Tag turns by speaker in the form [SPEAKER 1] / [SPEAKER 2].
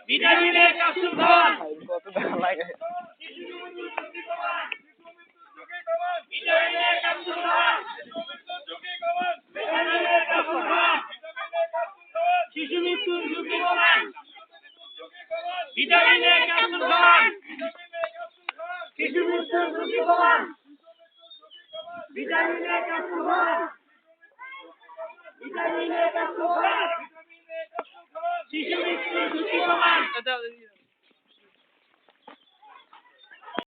[SPEAKER 1] ভিটামিনের ক্যাপসুল খান। কত টাকা লাগে? ভিটামিনের ক্যাপসুল খান। ভিটামিনের ক্যাপসুল খান। শিশু মৃত্যুর ঝুঁকি কমান। ভিটামিনের ক্যাপসুল খান। শিশু মৃত্যুর ঝুঁকি কমান। ভিটামিনের ক্যাপসুল খান। ভিটামিনের ক্যাপসুল খান। শিশু মৃত্যুর ঝুঁকি কমান।